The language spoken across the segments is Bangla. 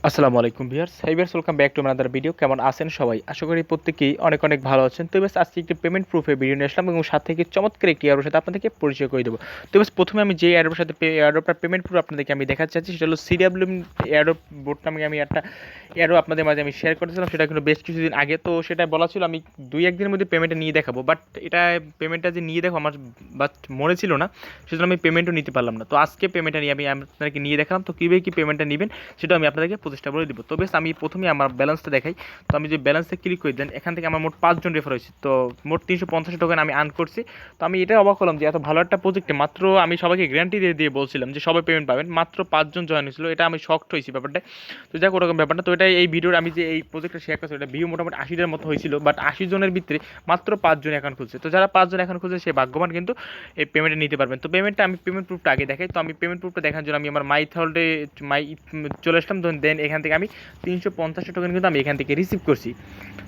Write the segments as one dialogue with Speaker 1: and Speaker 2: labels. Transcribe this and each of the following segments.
Speaker 1: আসসালামু আলাইকুম viewers, hey viewers, welcome back to another video. কেমন আছেন সবাই? আশা করি প্রত্যেকেই অনেক অনেক ভালো আছেন। তো বেশ আজকে একটি পেমেন্ট প্রুফের ভিডিও নিয়ে আসলাম এবং সাথে থেকে চমৎকার একটি অ্যাডোর সাথে আপনাদেরকে পরিচয় করে দেবো। তো বেশ প্রথমে আমি যে অ্যাডোর সাথে অ্যাডোটার পেমেন্ট প্রুফ আপনাদেরকে আমি দেখাতে চাচ্ছি সেটা হলো সিডাব্লিউ অ্যাডো বোর্ড নামে আমি একটা অ্যাডো আপনাদের মাঝে আমি শেয়ার করেছিলাম, সেটা কিন্তু বেশ কিছুদিন আগে। তো সেটা বলা ছিল আমি 2-1 দিনের মধ্যে পেমেন্টটা নিয়ে দেখাবো, বাট এটা পেমেন্টটা যে নিয়ে দেখো আমার বাট মনে ছিল না, সেজন্য আমি পেমেন্টও নিতে পারলাম না। তো আজকে পেমেন্টটা নিয়ে আমি আপনাদেরকে নিয়ে দেখালাম। তো কীভাবে কী পেমেন্টটা নেবেন সেটা আমি আপনাদেরকে প্রচেষ্টা করে দিব। তো বেশ আমি প্রথমেই আমার ব্যালেন্সটা দেখাই। তো আমি যে ব্যালেন্সে ক্লিক করে দেন, এখান থেকে আমার মোট 5 জন রেফার হয়েছে। তো মোট 350 টোকেন আমি আর্ন করছি। তো আমি এটাই অবাক হলাম যে এত ভালো একটা প্রজেক্টে মাত্র আমি সবাইকে গ্যারান্টি দিয়ে দিয়ে বলছিলাম যে সবাই পেমেন্ট পাবেন, মাত্র 5 জন জয়েন হয়েছিল। এটা আমি শকড হয়েছি ব্যাপারটা। তো যাক ওরকম ব্যাপারটা। তো এটা এই ভিডিওর আমি যে এই প্রজেক্টটা শেয়ার করছি, এটা ভিউ মোটামুটি 80টার মতো হয়েছিল, বাট 80 জনের ভিতরে মাত্র 5 জন অ্যাকাউন্ট খুলছে। তো যারা 5 জন অ্যাকাউন্ট খুলছে সে ভাগ্যবান কিন্তু এই পেমেন্টটা নিতে পারবেন। তো পেমেন্টটা আমি পেমেন্ট প্রুফটা আগে দেখাই। তো আমি পেমেন্ট প্রুফটা দেখার জন্য আমি আমার মাই থল্ডে চলে আসলাম। দেন এখান থেকে আমি 350 টোকেন কিন্তু আমি এখান থেকে রিসিভ করছি।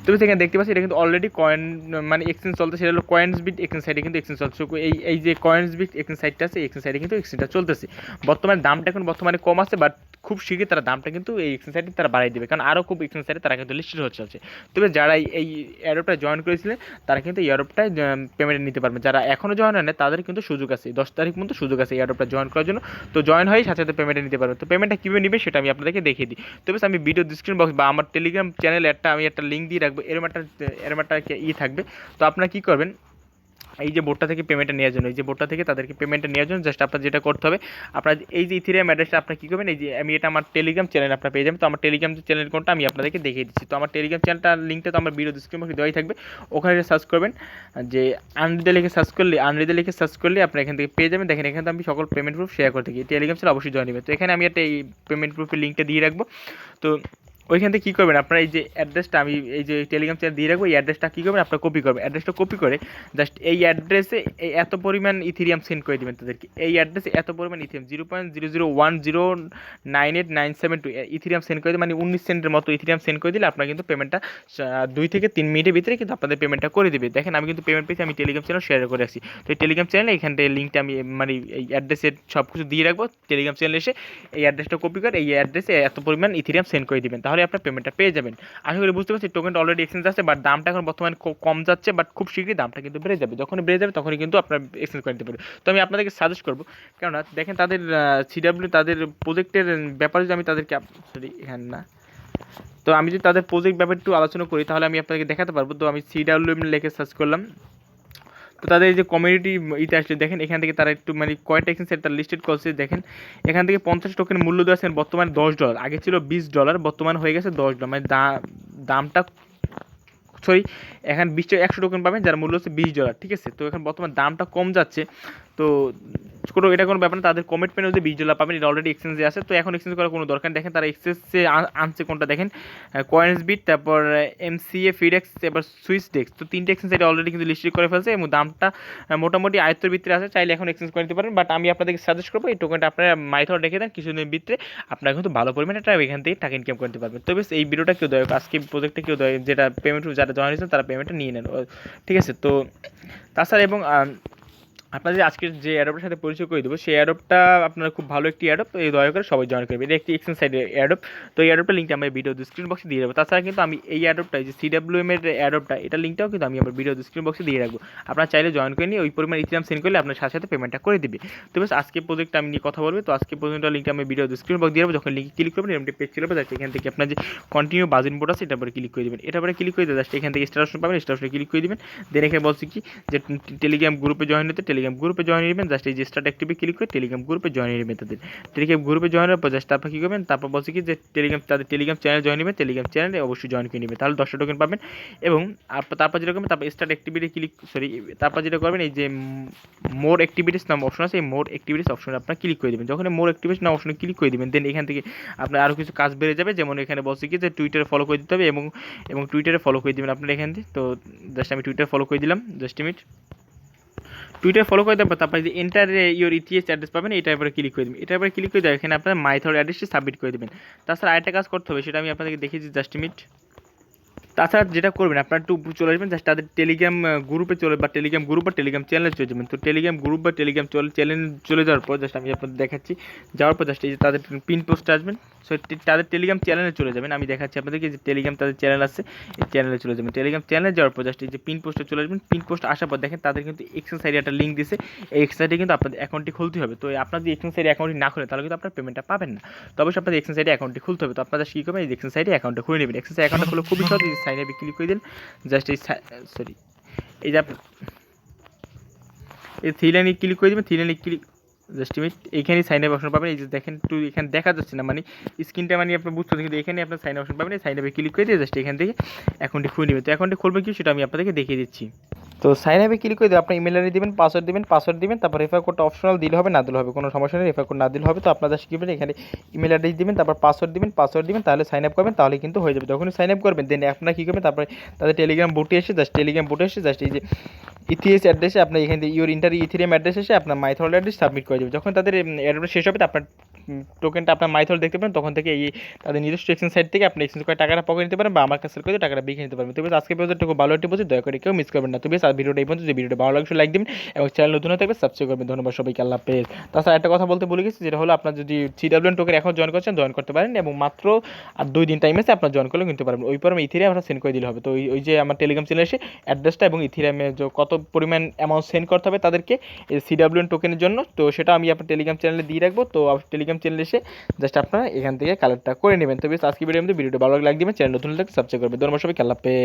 Speaker 1: তুমি সেখানে দেখতে পাচ্ছি এটা কিন্তু অলরেডি কয়েন মানে এক্সচেঞ্জ চলতে, সেটা হলো কয়েন্স বিট এক্সচেঞ্জ সাইডে কিন্তু এক্সচেঞ্জ চলছে। এই যে কয়েন্স বিট এক্সচেঞ্জ সাইডটা আছে, এক্সচেঞ্জ সাইডে কিন্তু এক্সচেঞ্জটা চলতেছে। বর্তমানে দামটা এখন বর্তমানে কম আছে, বাট খুব শীঘ্রই তারা দামটা কিন্তু এই এক্সচেঞ্জ সাইডে তারা বাড়িয়ে দেবে, কারণ আরও খুব এক্সচেঞ্জ সাইডে তারা কিন্তু লিস্টেড হচ্ছে আছে। তবে যারা এই অ্যাডপটা জয়েন করেছিলেন তারা কিন্তু এই অ্যাডপটায় পেমেন্ট নিতে পারবেন। যারা এখনও জয়েন হয় না তাদের কিন্তু সুযোগ আছে, 10 তারিখ পর্যন্ত সুযোগ আছে এই অ্যাডপটা জয়েন করার জন্য। তো জয়েন হয়ে সাথে সাথে পেমেন্টটা নিতে পারবেন। তো পেমেন্টটা কীভাবে নেবে সেটা আমি আপনাদেরকে দেখিয়ে দিই। তো বেশ আমি ভিডিও ডিসক্রিপশন বক্স বা আমার টেলিগ্রাম চ্যানেলে আমি একটা লিঙ্ক দিয়ে রাখবো, এরম একটা থাকবে। তো আপনারা কী করবেন, এই যে বোর্ডটা থেকে পেমেন্টটা নেওয়ার জন্য, এই যে বোর্ডটা থেকে তাদেরকে পেমেন্টটা নেওয়ার জন্য জাস্ট আপনার যেটা করতে হবে, আপনার এই যে ইথেরিয়াম অ্যাড্রেসটা আপনার কী করবেন, এই যে আমি এটা আমার টেলিগ্রাম চ্যানেল আপনার পেয়ে যাবেন। তো আমার টেলিগ্রাম চ্যানেল কোনটা আমি আপনাদেরকে দেখিয়ে দিচ্ছি। তো আমার টেলিগ্রাম চ্যানেলটা লিঙ্কটা তো আমার ভিডিও ডিসক্রিপশন বক্সে দেওয়াই থাকবে। ওখানে সার্চ করবেন যে আনরিদে লিখে সার্চ করলে আপনার এখান থেকে পেয়ে যাবেন। দেখেন এখানে আমি সকল পেমেন্ট প্রুফ শেয়ার করে থাকি, টেলিগ্রাম চ্যানেল অবশ্যই জয়েন নেবেন। তো এখানে আমি একটা এই পেমেন্ট প্রুফের লিঙ্কটা দিয়ে রাখবো। তো ওইখান থেকে কী করবেন, আপনারা এই যে অ্যাড্রেসটা আমি এই যে টেলিগ্রাম চ্যানেল দিয়ে রাখবো, এই অ্যাড্রেসটা কী করবেন, আপনারা কপি করবেন। অ্যাড্রেসটা কপি করে জাস্ট এই অ্যাড্রেসে এই এত পরিমাণ ইথেরিয়াম সেন্ড করে দেবেন তাদেরকে। এই অ্যাড্রেসে এত পরিমাণ ইথেরিয়াম 0.0010987 ইথেরিয়াম সেন্ড করে দেবেন, মানে 19 সেন্টের মতো ইথেরিয়াম সেন্ড করে দিলে আপনারা কিন্তু পেমেন্টটা 2 থেকে 3 মিনিটের ভিতরে কিন্তু আপনাদের পেমেন্টটা করে দেবে। দেখেন আমি কিন্তু পেমেন্ট পেয়েছি, আমি টেলিগ্রাম চ্যানেল শেয়ার করে রাখছি। তো এই টেলিগ্রাম চ্যানেলে এখান থেকে লিঙ্কটা আমি মানে এই অ্যাড্রেসের সব কিছু দিয়ে রাখবো। টেলিগ্রাম চ্যানেলে এসে এই অ্যাড্রেসটা কপি করে এই অ্যাড্রেসে এত পরিমাণ ইথেরিয়াম সেন্ড করে দিবেন, তাহলে আপনার পেমেন্টটা পেয়ে যাবেন। আশা করি বুঝতে পারছি টোকেনটা অলরেডি এক্সচেঞ্জ আছে, বাট দামটা এখন বর্তমানে কম যাচ্ছে, বাট খুব শীঘ্রই দামটা কিন্তু বেড়ে যাবে। যখনই বেড়ে যাবে তখনই কিন্তু আপনার এক্সচেঞ্জ করে নিতে পারবে। তো আমি আপনাদেরকে সাজেস্ট করবো, কেননা দেখেন তাদের সিডাব্লিউ তাদের প্রজেক্টের ব্যাপারে যে আমি তাদেরকে সরি এখানে না, তো আমি যদি তাদের প্রজেক্ট ব্যাপারে একটু আলোচনা করি তাহলে আমি আপনাদেরকে দেখাতে পারবো। তো আমি সিডাব্লিউ লিখে সার্চ করলাম। তো তাদের এই যে কমিউনিটি ইতে আসলে দেখেন এখান থেকে তারা একটু মানে কয়েকটা এক্সচেঞ্জ তারা লিস্টেড করছে। দেখেন এখান থেকে 50 টোকেন মূল্য দেওয়া আছেন বর্তমানে $10, আগে ছিল $20, বর্তমানে হয়ে গেছে $10। মানে দামটা সরি এখানে 100 টোকেন পাবেন যার মূল্য হচ্ছে $20, ঠিক আছে। তো এখন বর্তমান দামটা কম যাচ্ছে। তো এটা কোনো ব্যাপার না, তাদের কমিটমেন্ট হচ্ছে $20 পাবেন, এটা অলরেডি এক্সচেঞ্জে আছে। তো এখন এক্সচেঞ্জ করার কোনো দরকার নেই। দেখেন তারা এক্সচেঞ্জে আনছে কোনটা দেখেন, কয়েন্স বিট, তারপর এমসিএ ফিডেক্স, এবার সুইস ডেক্স। তো 3টে এক্সচেঞ্জ এটা অলরেডি কিন্তু লিস্টেড করে ফেলছে এবং দামটা মোটামুটি আয়ত্তের ভিতরে আছে, চাইলে এখন এক্সচেঞ্জ করে নিতে পারেন। বাট আমি আপনাদেরকে সাজেস্ট করবো এই টোকেনটা আপনারা মাইথড রেখে দেন, কিছুদিনের ভিতরে আপনারা কিন্তু ভালো পরিমাণে এখান থেকে টাকা ইনকাম করতে পারবেন। তো বেশ এই ভিডিওটা কেউ দেয় আজকে প্রজেক্টটা কেউ দেয় যেটা পেমেন্ট যারা জয়েন হয়েছেন তারা পেমেন্টটা নিয়ে নেন, ঠিক আছে। তো তাছাড়া এবং আপনাদের আজকের যে অ্যাডপটার সাথে পরিচয় করে দেবো সেই অ্যাডপটা আপনারা খুব ভালো একটি অ্যাডপ, এই দয়া করে সবাই জয়েন করবে। এটা একটি এক্সচেঞ্জ সাইডের অ্যাডপ। তো এই অ্যাডপটার লিঙ্কটা আমি ভিডিও ডিসক্রিপশন বক্সে দিয়ে দেবো। তাছাড়া কিন্তু আমি এই অ্যাডপটা যে সিডাব্লিউএম এর অ্যাডপটা, এটা লিঙ্কটাও কিন্তু আমি আমার ভিডিও ডিসক্রিপশন বক্সে দিয়ে রাখবো। আপনারা চাইলে জয়েন করে নিয়ে ওই পরিমাণ ইথেরিয়াম সেন্ড করলে আপনার সাথে সাথে পেমেন্টটা করে দিবে। তো বেশ আজকে প্রজেক্টটা আমি নিয়ে কথা বলবো। তো আজকে পর্যন্ত লিঙ্কটা আমি ভিডিও ডিসক্রিপশন বক্স দিয়ে দেবো। যখন লিঙ্ক ক্লিক করবেন এরকম পেজ চলে যাচ্ছে, এখান থেকে আপনার যে কন্টিনিউ বাজিন বোর্ড আছে এটার পরে ক্লিক করে দেবেন। এটার পরে ক্লিক করে দিয়ে জাস্ট এখান থেকে স্টার অপশন পাবেন, স্টার অপশনে ক্লিক করে দেবেন। দেন এখানে বলছি কি যে টেলিগ্রাম গ্রুপে জয়েন হতে, টেলিগ্রাম গ্রুপে জয়েন নেবেন। জাস্ট এই যে স্টার্ট অ্যাক্টিভে ক্লিক করে টেলিগ্রাম গ্রুপে জয়েন নেবেন। তাদের টেলিগ্রাম গ্রুপে জয়েন হওয়ার পর জাস্ট তারপর কী করবেন, তারপর বলছি কি যে তাদের টেলিগ্রাম চ্যানেল জয়েন নেবেন, টেলিগ্রাম চ্যানেলে অবশ্যই জয়েন করে নেবেন, তাহলে 10 টোকেন পাবেন। এবং তারপর যেটা করবেন, তারপর স্টার্ট অ্যাক্টিভিটি তারপর যেটা করবেন এই যে মোর অ্যাক্টিভিটিস নাম অপশন আছে, এই মোর অ্যাক্টিভিটিস অপশনে আপনার ক্লিক করে দেবেন। যখন মোর অ্যাক্টিভিটিস নাম অপশনে ক্লিক করে দেবেন দেন এখান থেকে আপনার আরও কিছু কাজ বেড়ে যাবে। যেমন এখানে বলছি কি যে টুইটারে ফলো করে দিতে হবে এবং টুইটারে ফলো করে দেবেন আপনারা এখান থেকে। তো জাস্ট আমি টুইটারে ফলো করে দিলাম, জাস্ট মিনিট। টুইটার ফলো করে দেবেন, তারপরে যে এন্টার ইওর ইটিএস অ্যাড্রেস পাবেন এটার উপরে ক্লিক করে দেবেন। এটার উপরে ক্লিক করে দেবেন, এখানে আপনার মাইথড অ্যাড্রেসটি সাবমিট করে দেবেন। তাছাড়া আরেকটা কাজ করতে হবে, সেটা আমি আপনাদেরকে দেখিয়েছি, জাস্ট মিনিট। তাছাড়া যেটা করবেন আপনার একটু চলে আসবেন জাস্ট তাদের টেলিগ্রাম গ্রুপে চলে বা টেলিগ্রাম গ্রুপ বা টেলিগ্রাম চ্যানেলে চলে যাবেন। তো টেলিগ্রাম গ্রুপ বা টেলিগ্রাম চ্যানেল চলে যাওয়ার পর জাস্ট আমি আপনাদের দেখাচ্ছি, যাওয়ার পর জাস্ট এই যে তাদের পিন পোস্টে আসবেন। সো তাদের টেলিগ্রাম চ্যানেলে চলে যাবেন। আমি দেখাচ্ছি আপনাদেরকে যে টেলিগ্রাম তাদের চ্যানেল আছে, এই চ্যানেলে চলে যাবেন। টেলিগ্রাম চ্যানেলে যাওয়ার পর জাস্ট এই যে পিন পোস্টে চলে আসবেন। পিন পোস্ট আসার পর দেখেন তাদের কিন্তু এক্সেস আইডি একটা লিঙ্ক দিছে, এই এক্সেস আইডি কিন্তু আপনাদের অ্যাকাউন্টটি খুলতে হবে। তো আপনার যদি এক্সেস আইডি অ্যাকাউন্টটি না খুলে তাহলে কিন্তু আপনার পেমেন্টটা পাবেন না। তো অবশ্যই আপনাদের এক্সেস আইডি অ্যাকাউন্টটি খুলতে হবে। তো আপনারা কী করবেন, এই এক্সেস আইডি অ্যাকাউন্টটা খুলে নেবেন। এক্সেস অ্যাকাউন্টটা খুলে খুবই সহজ, এই সাইন আপে ক্লিক করে দিন। জাস্ট এই সরি এই যে এই থ্রি লাইনে ক্লিক করে দেবেন। থ্রি লাইনে ক্লিক জাস্ট মিনিট, এইখানে সাইন আপ অপশন পাবেন। এই যে দেখেন একটু এখানে দেখা যাচ্ছে না, মানে স্ক্রিনটা মানে আপনার বুঝতে পারছেন, কিন্তু এখানে আপনার সাইন অপশন পাবেন। এই সাইন আপে ক্লিক করে দিয়ে জাস্ট এখান থেকে অ্যাকাউন্টটি খুলে নেবেন। তো অ্যাকাউন্টটি খুলবে কি সেটা আমি আপনাদেরকে দেখিয়ে দিচ্ছি। তো সাইন আপে ক্লিক করে দিয়ে আপনার ইমেল আইডি দেবেন, পাসওয়ার্ড দিবেন, তারপর রেফার কোডটা অপশনাল দিলে হবে, না দিলে হবে, কোনো সমস্যা নেই। রেফার কোড না দিলে হবে। তো আপনারা জাস্ট কী করবেন, এখানে ইমেল আইডি দিবেন, তারপর পাসওয়ার্ড দিবেন, তাহলে সাইন আপ করবেন, তাহলে কিন্তু হয়ে যাবে। যখনই সাইন আপ করবেন দেন আপনারা কী করবেন, তারপরে তাদের টেলিগ্রাম বোটে এসে জাস্ট এই যে ইথিএস অ্যাড্রেসে আপনার এখান থেকে ইওর ইন্টার ইথিরিয়াম অ্যাড্রেস এসে আপনার মাইথল অ্যাড্রেস সাবমিট করে দেবে। যখন তাদের অ্যাড্রেস শেষ হবে আপনার টোকেনটা আপনার মাইথল দেখতে পাবেন, তখন থেকে এই তাদের নিজস্ব এক্সচেঞ্জ সাইট থেকে আপনি এক্সচেঞ্জ করে টাকাটা পকেট নিতে পারেন বা আমার কাছে করে টাকাটা বিক্রি নিতে পারবেন। তো বেশ আজকে পর্যন্ত খুব ভালো একটি বলছি, দয়া করে কেউ মিস করবেন না। তো বেশ আর ভিডিওটা এই পর্যন্ত, যে ভিডিওটা ভালো লাগছে লাইক দিন এবং চ্যানেল নতুন হয়ে থাকবে সাবস্ক্রাইব করবেন। ধন্যবাদ সবাইকে, আল্লাহ হাফেজ। তাছাড়া একটা কথা বলতে ভুলে গেছি, যেটা হলো আপনার যদি সিডাব্লিউএন টোকেন এখন জয়েন করছেন জয়েন করতে পারেন এবং মাত্র আর 2 দিন টাইম আছে, আপনার জয়েন করলে কিনতে পারবেন। ওই পর আমি ইথিরিয়াম আপনার সেন্ড করে দিলে হবে। তো ওই যে আমার টেলিগ্রাম চ্যানেলে এসে অ্যাড্রেসটা এবং ইথিরিয়ামে যে কত পরিমাণ অ্যামাউন্ট সেন্ড করতে হবে তাদেরকে এই সিডাব্লিউএন টোকেনের জন্য, তো সেটা আমি আপনার টেলিগ্রাম চ্যানেলে দিয়ে রাখবো। তো টেলিগ্রাম চ্যানেলে এসে জাস্ট আপনারা এখান থেকে কালেক্টটা করে নেবেন। তো বেশ আজকে ভিডিওটা ভালো লাগলে লাইক দিবেন, চ্যানেল নতুন লাগলে সাবস্ক্রাইব করবেন। ধন্যবাদ সবাইকে, আল্লাহ হাফেজ।